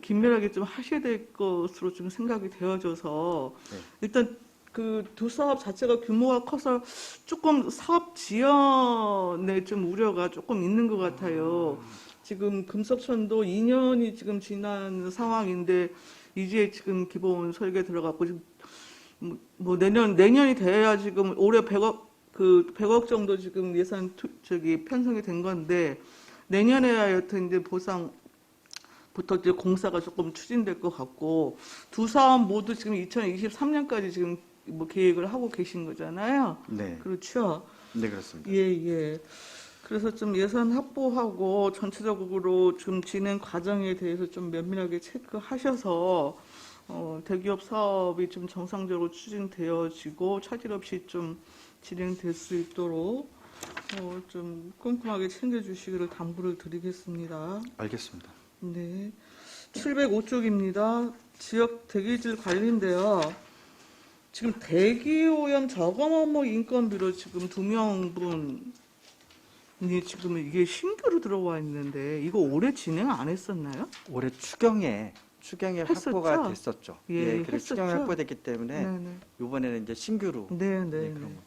긴밀하게 좀 하셔야 될 것으로 좀 생각이 되어져서 네. 일단 그 두 사업 자체가 규모가 커서 조금 사업 지연에 좀 우려가 조금 있는 것 같아요. 지금 금속천도 2년이 지금 지난 상황인데 이제 지금 기본 설계 들어갔고 지금 뭐 내년이 돼야 지금 올해 100억 정도 지금 예산 저기 편성이 된 건데 내년에야 여튼 이제 보상부터 이제 공사가 조금 추진될 것 같고 두 사업 모두 지금 2023년까지 지금 뭐 계획을 하고 계신 거잖아요. 네. 그렇죠. 네, 그렇습니다. 예, 예. 그래서 좀 예산 확보하고 전체적으로 좀 진행 과정에 대해서 좀 면밀하게 체크하셔서 대기업 사업이 좀 정상적으로 추진되어지고 차질 없이 좀 진행될 수 있도록 좀 꼼꼼하게 챙겨주시기를 당부를 드리겠습니다. 알겠습니다. 네. 705쪽입니다. 지역 대기질 관리인데요. 지금 대기오염 저감 업무 인건비로 지금 2명분이 지금 이게 신규로 들어와 있는데 이거 올해 진행 안 했었나요? 올해 추경에 했었죠? 확보가 됐었죠. 예, 그리고 추경에 했었죠? 확보됐기 때문에 네네. 이번에는 이제 신규로 네, 네, 네. 그런 거.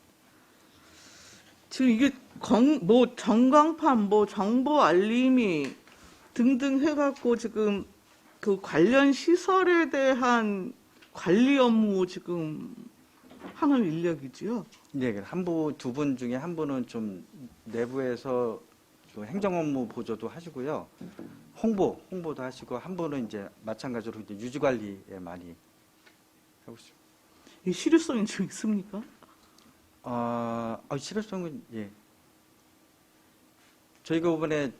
지금 이게 뭐 전광판, 뭐 정보 알림이 등등 해갖고 지금 그 관련 시설에 대한 관리 업무 지금 하는 인력이지요. 네, 두 분 중에 한 분은 좀 내부에서 좀 행정 업무 보조도 하시고요. 홍보도 하시고 한 분은 이제 마찬가지로 이제 유지 관리에 많이 하고 있습니다. 이 실효성이 좀 있습니까? 실효성은 예. 저희가 이번에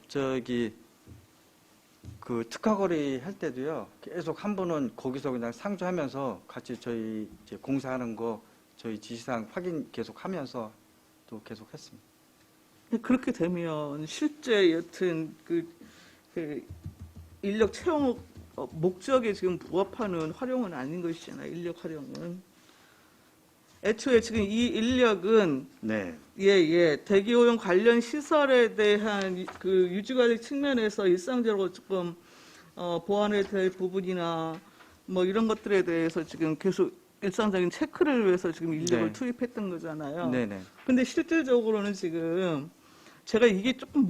그 특화거리 할 때도요. 계속 한 분은 거기서 그냥 상주하면서 같이 저희 이제 공사하는 거 저희 지시사항 확인 계속 하면서 또 계속 했습니다. 그렇게 되면 실제 여튼 그 인력 채용 목적에 지금 부합하는 활용은 아닌 것이잖아요. 인력 활용은. 애초에 지금 이 인력은 네. 대기오염 관련 시설에 대한 그 유지관리 측면에서 일상적으로 조금 보완에 될 부분이나 뭐 이런 것들에 대해서 지금 계속 일상적인 체크를 위해서 지금 인력을 네. 투입했던 거잖아요. 네네. 근데 실질적으로는 지금 제가 이게 조금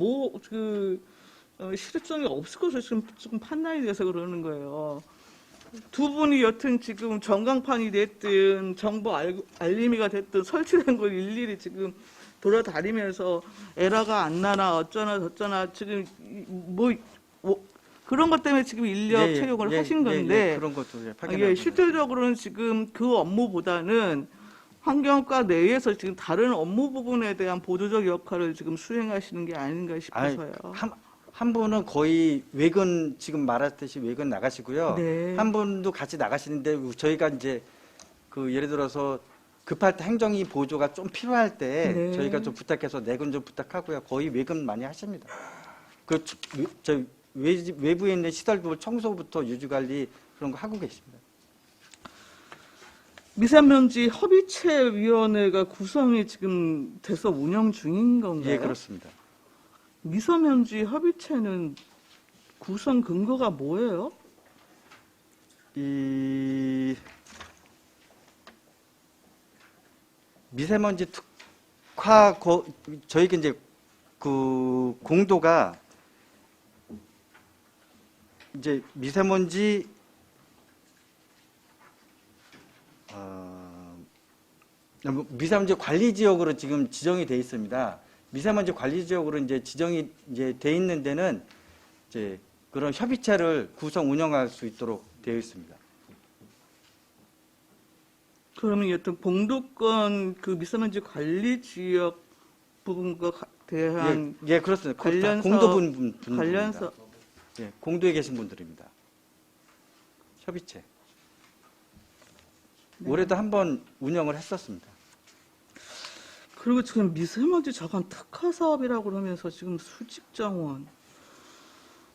실효성이 없을 것으로 지금 조금 판단이 돼서 그러는 거예요. 두 분이 여튼 지금 전광판이 됐든 정보 알림이가 됐든 설치된 걸 일일이 지금 돌아다니면서 에러가 안 나나 어쩌나 저쩌나 지금 그런 것 때문에 지금 인력 채용을 하신 건데 그런 것도 확인하고 실질적으로는 지금 그 업무보다는 환경과 내에서 지금 다른 업무 부분에 대한 보조적 역할을 지금 수행하시는 게 아닌가 싶어서요. 한 분은 거의 외근 지금 말했듯이 외근 나가시고요. 네. 한 분도 같이 나가시는데 저희가 이제 그 예를 들어서 급할 때 행정이 보조가 좀 필요할 때 네. 저희가 좀 부탁해서 내근 좀 부탁하고요. 거의 외근 많이 하십니다. 저 외부에 있는 시설부 청소부터 유지관리 그런 거 하고 계십니다. 미세먼지 협의체위원회가 구성이 지금 돼서 운영 중인 건가요? 예, 그렇습니다. 미세먼지 협의체는 구성 근거가 뭐예요? 이 미세먼지 특화 저희가 이제 그 공도가 이제 미세먼지 미세먼지 관리 지역으로 지금 지정이 돼 있습니다. 미세먼지 관리 지역으로 이제 지정이 이제 돼 있는 데는 이제 그런 협의체를 구성 운영할 수 있도록 되어 있습니다. 그러면 여튼 봉도권 그 미세먼지 관리 지역 부분과 대한 예, 그렇습니다. 관련서- 공도 관련서 예, 공도에 계신 분들입니다. 협의체. 네. 올해도 한번 운영을 했었습니다. 그리고 지금 미세먼지 저감 특화 사업이라고 그러면서 지금 수직 정원,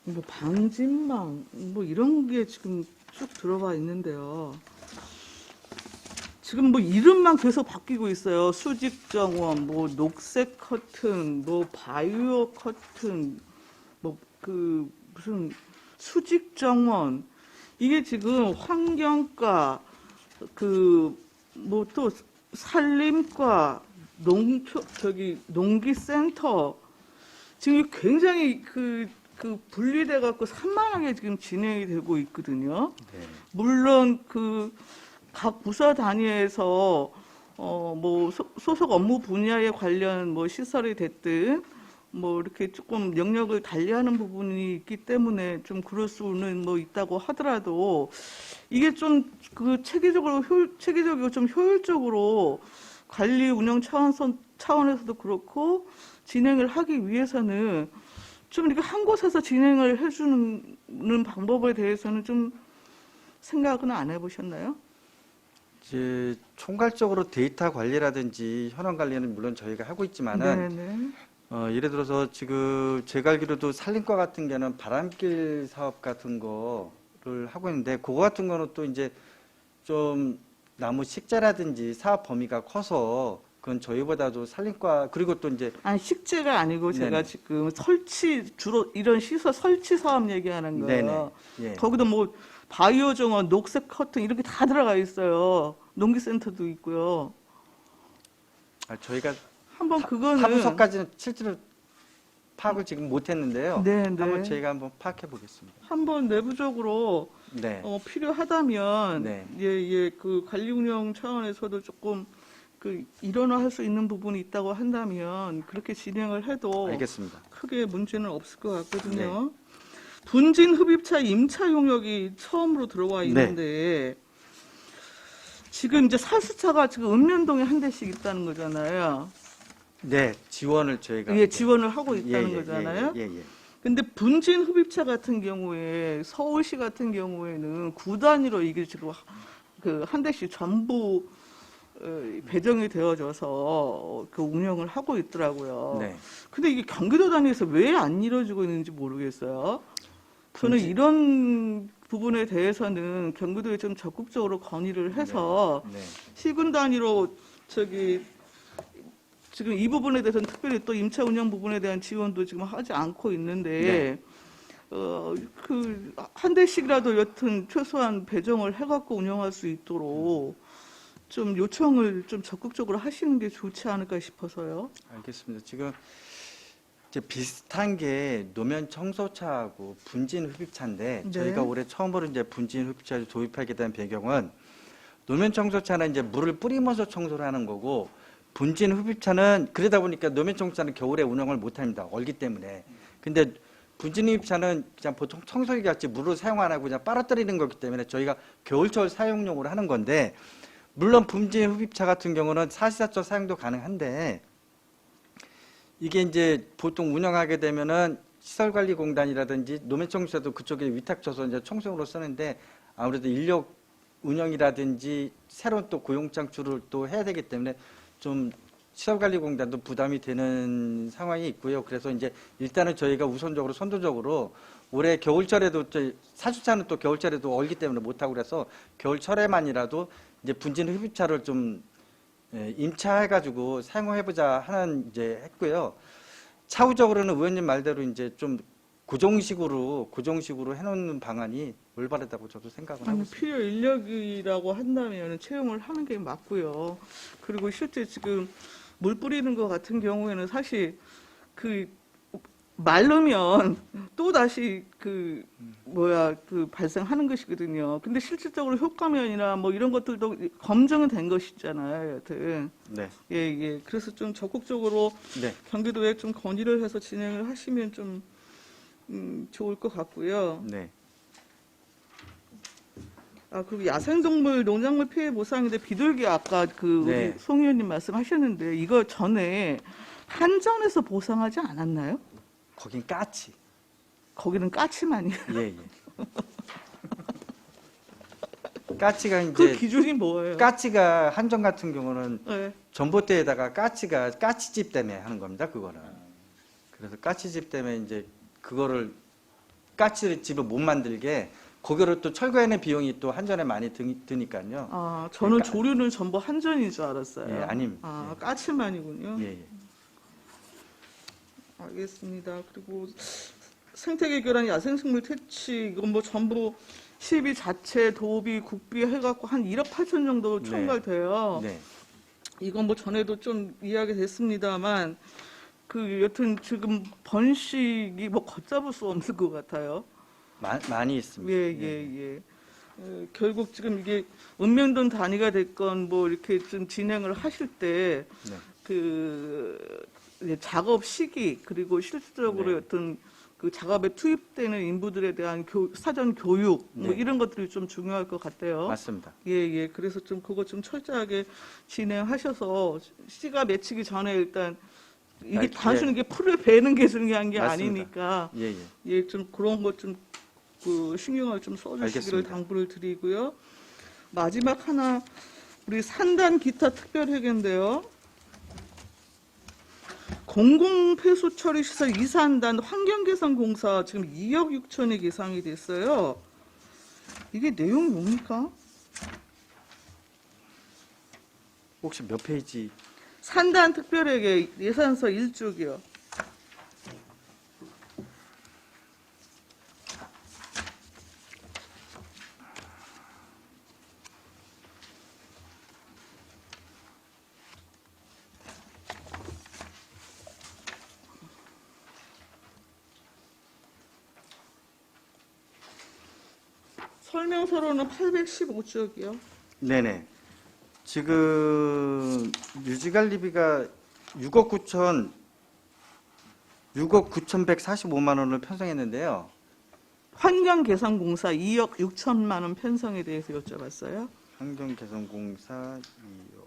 뭐 방진망, 뭐 이런 게 지금 쭉 들어가 있는데요. 지금 뭐 이름만 계속 바뀌고 있어요. 수직 정원, 뭐 녹색 커튼, 뭐 바이오 커튼, 뭐 그 무슨 수직 정원 이게 지금 환경과 그 뭐 또 산림과 농기센터 지금 굉장히 그 분리돼 갖고 산만하게 지금 진행이 되고 있거든요. 네. 물론 그 각 부서 단위에서 뭐 소속 업무 분야에 관련 뭐 시설이 됐든 뭐 이렇게 조금 영역을 달리하는 부분이 있기 때문에 좀 그럴 수는 뭐 있다고 하더라도 이게 좀 그 체계적이고 좀 효율적으로 관리 운영 차원에서도 그렇고 진행을 하기 위해서는 좀 이렇게 한 곳에서 진행을 해주는 방법에 대해서는 좀 생각은 안 해보셨나요? 이제 총괄적으로 데이터 관리라든지 현황 관리는 물론 저희가 하고 있지만은 네네. 예를 들어서 지금 제가 알기로도 산림과 같은 경우는 바람길 사업 같은 거를 하고 있는데 그거 같은 거는 또 이제 좀 나무 식재라든지 사업 범위가 커서 그건 저희보다도 산림과 그리고 또 이제 아니 식재가 아니고 제가 네네. 지금 주로 이런 시설 설치 사업 얘기하는 거예요. 네네. 예. 거기도 뭐 바이오 정원, 녹색 커튼 이렇게 다 들어가 있어요. 농기센터도 있고요. 저희가 한번 그거는 타부서까지는 실제로 파악을 지금 못했는데요. 네, 한번 네. 저희가 한번 파악해 보겠습니다. 한번 내부적으로 네. 필요하다면 네. 그 관리 운영 차원에서도 조금 그 일원화할 수 있는 부분이 있다고 한다면 그렇게 진행을 해도 알겠습니다. 크게 문제는 없을 것 같거든요. 분진 흡입차 임차 용역이 처음으로 들어와 있는데 지금 이제 사수차가 지금 읍면동에 한 대씩 있다는 거잖아요. 네, 지원을 저희가 예, 지원을 하고 있다는 예, 거잖아요. 예, 예. 근데 분진 흡입차 같은 경우에 서울시 같은 경우에는 구 단위로 이게 지금 그 한 대씩 전부 배정이 되어져서 그 운영을 하고 있더라고요. 네. 근데 이게 경기도 단위에서 왜 안 이루어지고 있는지 모르겠어요. 저는 분진- 이런 부분에 대해서는 경기도에 좀 적극적으로 건의를 해서 네. 시군 단위로 지금 이 부분에 대해서는 특별히 또 임차 운영 부분에 대한 지원도 지금 하지 않고 있는데 그 한 대씩이라도 여튼 최소한 배정을 해갖고 운영할 수 있도록 좀 요청을 좀 적극적으로 하시는 게 좋지 않을까 싶어서요. 알겠습니다. 지금 이제 비슷한 게 노면 청소차하고 분진 흡입차인데 네. 저희가 올해 처음으로 이제 분진 흡입차를 도입하게 된 배경은 노면 청소차는 이제 물을 뿌리면서 청소를 하는 거고 분진 흡입차는 그러다 보니까 노면 청소차는 겨울에 운영을 못 합니다. 얼기 때문에. 근데 분진 흡입차는 그냥 보통 청소기 같이 물을 사용 안 하고 그냥 빨아들이는 거기 때문에 저희가 겨울철 사용용으로 하는 건데 물론 분진 흡입차 같은 경우는 사시사철 사용도 가능한데 이게 이제 보통 운영하게 되면은 시설관리공단이라든지 노면청소도 그쪽에 위탁줘서 이제 청소용으로 쓰는데 아무래도 인력 운영이라든지 새로운 또 고용 창출을 또 해야 되기 때문에 좀 시설관리공단도 부담이 되는 상황이 있고요. 그래서 이제 일단은 저희가 우선적으로 선도적으로 올해 겨울철에도 사주차는 또 겨울철에도 얼기 때문에 못하고 그래서 겨울철에만이라도 이제 분진 흡입차를 좀 임차해가지고 사용해보자 하는 이제 했고요. 차후적으로는 의원님 말대로 이제 좀 고정식으로 해놓는 방안이 올바르다고 저도 생각을 하고 있습니다. 필요 인력이라고 한다면 채용을 하는 게 맞고요. 그리고 실제 지금 물 뿌리는 것 같은 경우에는 사실 그 마르면 또 다시 발생하는 것이거든요. 근데 실질적으로 효과면이나 뭐 이런 것들도 검증은 된 것이잖아요. 여튼. 네. 예. 그래서 좀 적극적으로 네. 경기도에 좀 건의를 해서 진행을 하시면 좀 좋을 것 같고요. 네. 그리고 야생동물 농작물 피해 보상인데 비둘기 아까 네. 우리 송 의원님 말씀하셨는데 이거 전에 한전에서 보상하지 않았나요? 거긴 까치. 거기는 까치만이에요. 예. 까치가 그 이제 기준이 뭐예요? 까치가 한정 같은 경우는 네. 전봇대에다가 까치집 때문에 하는 겁니다. 그거는. 그래서 까치집 때문에 이제 그거를 까치를 집을 못 만들게 거기를 또 철거해낸 비용이 또 한전에 많이 드니까요. 저는 그러니까- 조류는 전부 한전인 줄 알았어요. 예, 아닙니다. 예. 까치만이군요. 예. 알겠습니다. 그리고 생태계교란 야생식물 퇴치 이건 뭐 전부 시비 자체 도비 국비 해갖고 한 1억 8천 정도 네. 총괄돼요. 네. 이건 뭐 전에도 좀 이야기 됐습니다만 여튼 지금 번식이 뭐 걷잡을 수 없는 것 같아요. 많이 있습니다. 예. 결국 지금 이게 읍면동 단위가 됐건 뭐 이렇게 좀 진행을 하실 때 네. 이제 작업 시기 그리고 실질적으로 네. 어떤 그 작업에 투입되는 인부들에 대한 사전 교육 뭐 네. 이런 것들이 좀 중요할 것 같아요. 맞습니다. 예. 그래서 좀 그거 좀 철저하게 진행하셔서 씨가 맺히기 전에 일단 이게 단순히 이게 풀을 베는 게 중요한 게 맞습니다. 아니니까 예. 좀 그런 것 좀 신경을 좀 써주시기를 알겠습니다. 당부를 드리고요. 마지막 하나 우리 산단 기타 특별회계인데요. 공공폐수처리시설 이산단 환경개선공사 지금 2억 6천이 계상이 됐어요. 이게 내용이 뭡니까? 혹시 몇 페이지? 산단 특별회계 예산서 1쪽이요. 설명서로는 815쪽이요. 네네. 지금 유지관리비가 6억 9,145만 원을 편성했는데요. 환경개선공사 2억 6천만 원 편성에 대해서 여쭤봤어요. 환경개선공사 2억.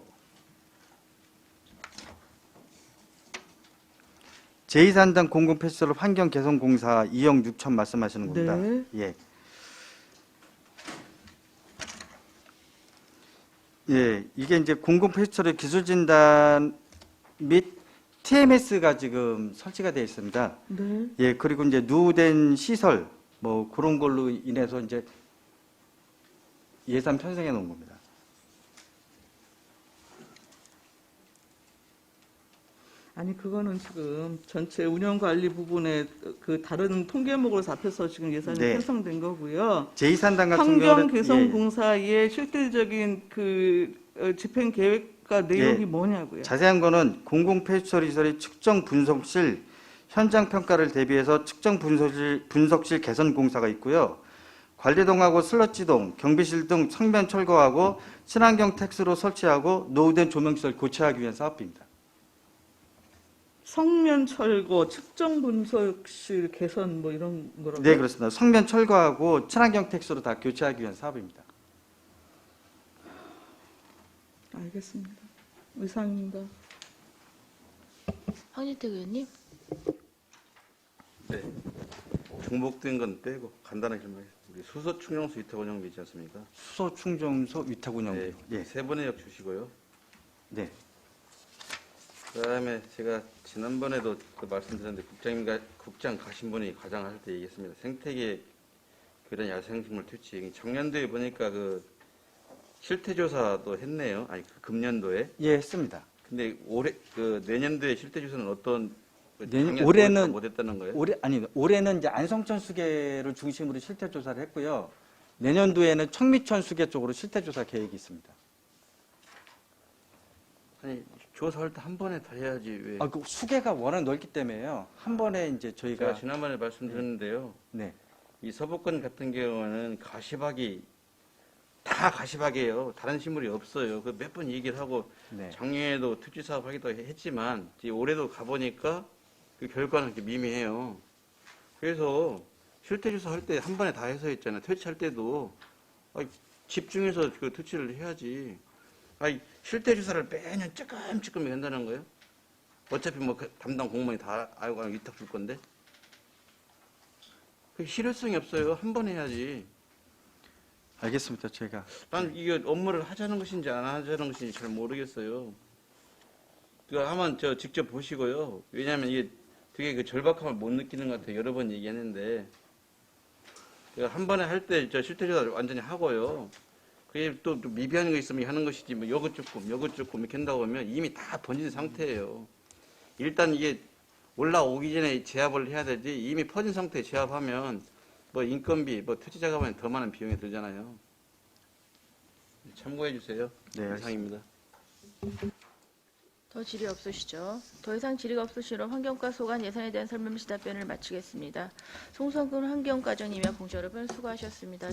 제2산단 공공폐시설 환경개선공사 2억 6천 말씀하시는 겁니다. 네. 예. 예, 이게 이제 공공폐시설의 기술진단 및 TMS가 지금 설치가 되어 있습니다. 네. 예, 그리고 이제 누된 시설, 뭐 그런 걸로 인해서 이제 예산 편성해 놓은 겁니다. 아니 그거는 지금 전체 운영관리 부분에 그 다른 통계목으로 잡혀서 지금 예산이 네. 편성된 거고요. 제2산당 같은 경우는 환경개선공사의 실질적인 그 집행 계획과 내용이 예. 뭐냐고요. 자세한 거는 공공폐수처리시설의 측정 분석실 현장 평가를 대비해서 측정 분석실 개선 공사가 있고요. 관리동하고 슬러지동, 경비실 등 성면 철거하고 친환경 텍스로 설치하고 노후된 조명시설 교체하기 위한 사업비입니다. 성면 철거, 측정 분석실 개선 뭐 이런 거라고요? 네, 그렇습니다. 성면 철거하고 친환경 텍스로 다 교체하기 위한 사업입니다. 알겠습니다. 이상입니다. 황진택 의원님. 네. 중복된 건 빼고 간단하게 설명하겠습니다. 우리 수소 충전소 위탁 운영비 있지 않습니까? 수소 충전소 위탁 운영비. 네. 예. 세 번의 역 주시고요. 네. 그다음에 제가 지난번에도 그 말씀드렸는데 국장 가신 분이 가장할 때 얘기했습니다. 생태계 그런 야생식물 퇴치. 작년도에 보니까 그 실태조사도 했네요. 아니 그 금년도에. 예, 했습니다. 근데 올해 그 내년도에 실태조사는 어떤 올해는 못했다는 거예요? 올해는 이제 안성천 수계를 중심으로 실태 조사를 했고요. 내년도에는 청미천 수계 쪽으로 실태 조사 계획이 있습니다. 아니 조사할 때 한 번에 다 해야지 왜? 그 수계가 워낙 넓기 때문에요. 한 번에 이제 제가 저희가 지난번에 말씀드렸는데요. 네. 이 서부권 같은 경우는 가시박이 다 가시박이에요. 다른 식물이 없어요. 그 몇 번 얘기를 하고 네. 작년에도 특지 사업 하기도 했지만 이제 올해도 가보니까 그 결과는 이렇게 미미해요. 그래서 실태조사 할 때 한 번에 다 해서 했잖아요. 퇴치할 때도 집중해서 그 퇴치를 해야지. 실태조사를 매년 찌끔찌끔 한다는 거예요. 어차피 뭐 그 담당 공무원이 다 알고 위탁 줄 건데. 그 실효성이 없어요. 한 번 해야지. 알겠습니다. 제가 난 이게 업무를 하자는 것인지 안 하자는 것인지 잘 모르겠어요. 그러니까 한번 직접 보시고요. 왜냐하면 이게 되게 그 절박함을 못 느끼는 것 같아요. 여러 번 얘기했는데. 한 번에 할 때 실태조사 완전히 하고요. 그게 또 미비한 거 있으면 하는 것이지, 뭐, 요것 조금 이렇게 한다고 하면 이미 다 번진 상태예요. 일단 이게 올라오기 전에 제압을 해야 되지, 이미 퍼진 상태에 제압하면, 뭐, 인건비, 뭐, 투지 작업하면 더 많은 비용이 들잖아요. 참고해 주세요. 네, 이상입니다. 더 질의 없으시죠? 더 이상 질의가 없으시면 환경과 소관 예산에 대한 설명 시 답변을 마치겠습니다. 송성근 환경과장님과 공정여러분 수고하셨습니다.